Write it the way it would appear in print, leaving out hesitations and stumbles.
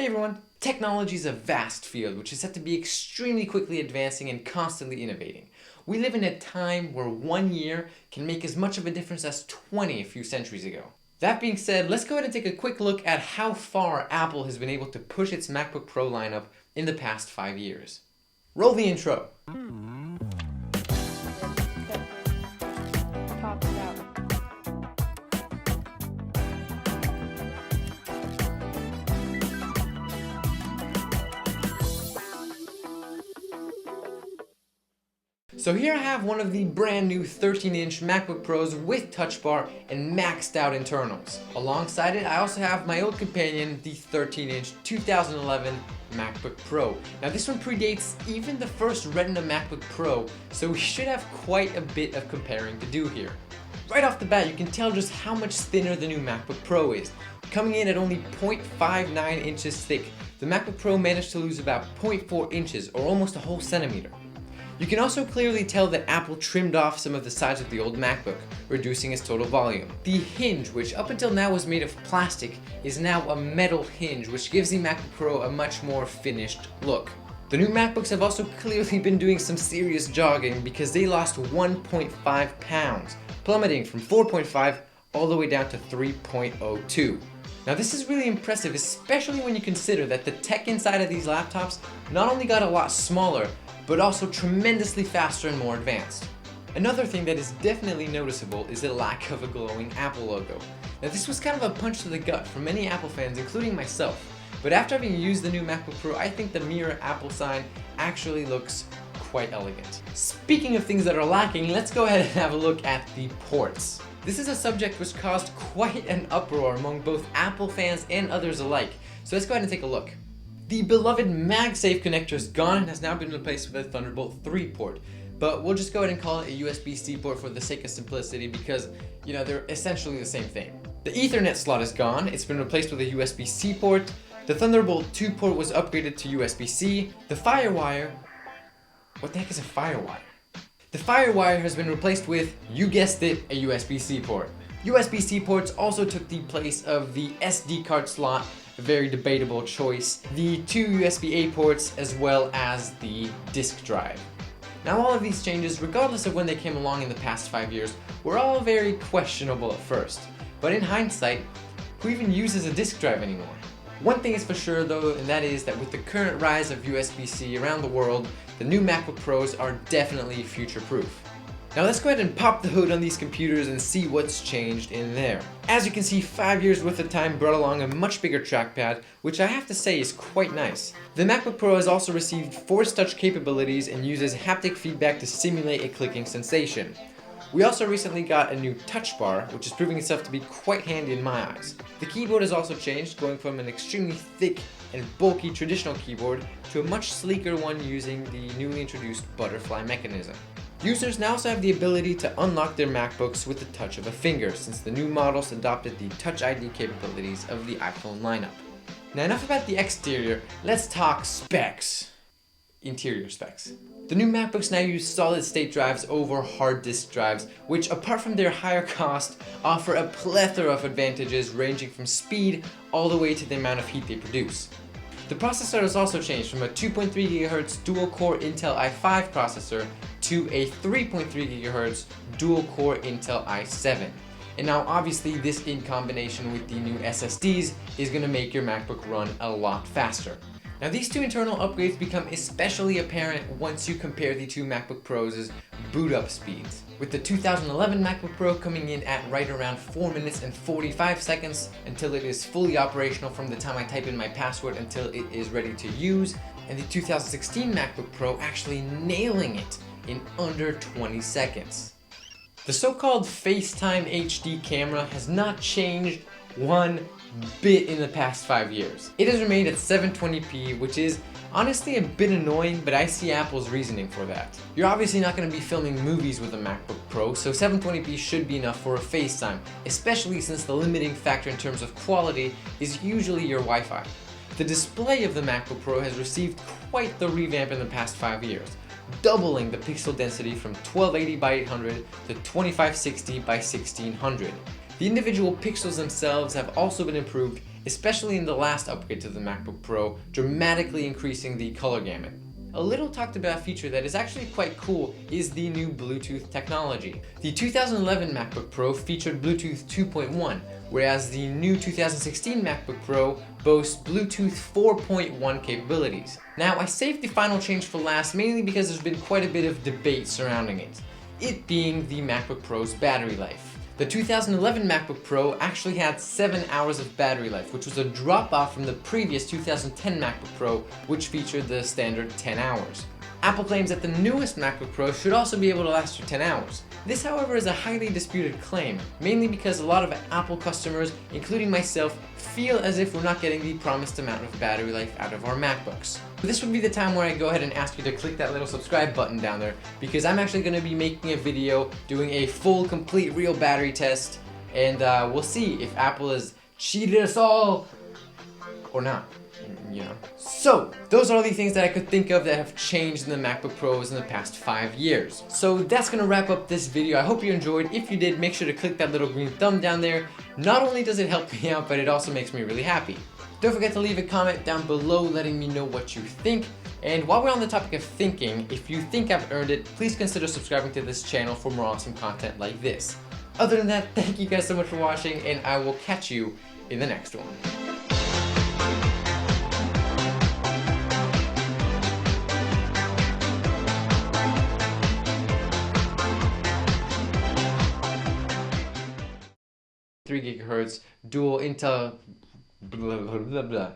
everyone, technology is a vast field which is set to be extremely quickly advancing and constantly innovating. We live in a time where 1 year can make as much of a difference as 20 a few centuries ago. That being said, let's go ahead and take a quick look at how far Apple has been able to push its MacBook Pro lineup in the past 5 years. Roll the intro. So here I have one of the brand new 13-inch MacBook Pros with Touch Bar and maxed out internals. Alongside it, I also have my old companion, the 13-inch 2011 MacBook Pro. Now this one predates even the first Retina MacBook Pro, so we should have quite a bit of comparing to do here. Right off the bat, you can tell just how much thinner the new MacBook Pro is. Coming in at only 0.59 inches thick, the MacBook Pro managed to lose about 0.4 inches or almost a whole centimeter. You can also clearly tell that Apple trimmed off some of the sides of the old MacBook, reducing its total volume. The hinge, which up until now was made of plastic, is now a metal hinge, which gives the MacBook Pro a much more finished look. The new MacBooks have also clearly been doing some serious jogging because they lost 1.5 pounds, plummeting from 4.5 all the way down to 3.02. Now this is really impressive, especially when you consider that the tech inside of these laptops not only got a lot smaller, but also tremendously faster and more advanced. Another thing that is definitely noticeable is the lack of a glowing Apple logo. Now this was kind of a punch to the gut for many Apple fans, including myself, but after having used the new MacBook Pro, I think the mirror Apple sign actually looks quite elegant. Speaking of things that are lacking, let's go ahead and have a look at the ports. This is a subject which caused quite an uproar among both Apple fans and others alike, so let's go ahead and take a look. The beloved MagSafe connector is gone and has now been replaced with a Thunderbolt 3 port, but we'll just go ahead and call it a USB-C port for the sake of simplicity because, they're essentially the same thing. The Ethernet slot is gone, it's been replaced with a USB-C port, the Thunderbolt 2 port was upgraded to USB-C, the FireWire... What the heck is a FireWire? The FireWire has been replaced with, you guessed it, a USB-C port. USB-C ports also took the place of the SD card slot, a very debatable choice, the two USB-A ports, as well as the disk drive. Now all of these changes, regardless of when they came along in the past 5 years, were all very questionable at first. But in hindsight, who even uses a disk drive anymore? One thing is for sure though, and that is that with the current rise of USB-C around the world, the new MacBook Pros are definitely future-proof. Now let's go ahead and pop the hood on these computers and see what's changed in there. As you can see, 5 years worth of time brought along a much bigger trackpad, which I have to say is quite nice. The MacBook Pro has also received Force Touch capabilities and uses haptic feedback to simulate a clicking sensation. We also recently got a new touch bar, which is proving itself to be quite handy in my eyes. The keyboard has also changed, going from an extremely thick and bulky traditional keyboard to a much sleeker one using the newly introduced butterfly mechanism. Users now also have the ability to unlock their MacBooks with the touch of a finger, since the new models adopted the Touch ID capabilities of the iPhone lineup. Now enough about the exterior, let's talk specs. Interior specs. The new MacBooks now use solid-state drives over hard disk drives, which apart from their higher cost, offer a plethora of advantages ranging from speed all the way to the amount of heat they produce. The processor has also changed from a 2.3 GHz dual-core Intel i5 processor to a 3.3 GHz dual-core Intel i7. And now obviously this in combination with the new SSDs is going to make your MacBook run a lot faster. Now these two internal upgrades become especially apparent once you compare the two MacBook Pros' boot up speeds. With the 2011 MacBook Pro coming in at right around 4 minutes and 45 seconds until it is fully operational from the time I type in my password until it is ready to use, and the 2016 MacBook Pro actually nailing it in under 20 seconds. The so-called FaceTime HD camera has not changed one bit in the past 5 years. It has remained at 720p, which is honestly a bit annoying, but I see Apple's reasoning for that. You're obviously not going to be filming movies with a MacBook Pro, so 720p should be enough for a FaceTime, especially since the limiting factor in terms of quality is usually your Wi-Fi. The display of the MacBook Pro has received quite the revamp in the past 5 years, doubling the pixel density from 1280 by 800 to 2560 by 1600. The individual pixels themselves have also been improved, especially in the last upgrade to the MacBook Pro, dramatically increasing the color gamut. A little talked about feature that is actually quite cool is the new Bluetooth technology. The 2011 MacBook Pro featured Bluetooth 2.1, whereas the new 2016 MacBook Pro boasts Bluetooth 4.1 capabilities. Now, I saved the final change for last mainly because there's been quite a bit of debate surrounding it being the MacBook Pro's battery life. The 2011 MacBook Pro actually had 7 hours of battery life, which was a drop off from the previous 2010 MacBook Pro, which featured the standard 10 hours. Apple claims that the newest MacBook Pro should also be able to last for 10 hours. This, however, is a highly disputed claim, mainly because a lot of Apple customers, including myself, feel as if we're not getting the promised amount of battery life out of our MacBooks. This would be the time where I go ahead and ask you to click that little subscribe button down there, because I'm actually going to be making a video doing a full, complete, real battery test, and we'll see if Apple has cheated us all or not. You know. So, those are all the things that I could think of that have changed in the MacBook Pros in the past 5 years. So that's gonna wrap up this video. I hope you enjoyed. If you did, make sure to click that little green thumb down there. Not only does it help me out, but it also makes me really happy. Don't forget to leave a comment down below letting me know what you think. And while we're on the topic of thinking, if you think I've earned it, please consider subscribing to this channel for more awesome content like this. Other than that, thank you guys so much for watching, and I will catch you in the next one. Three gigahertz dual Intel blah blah blah blah.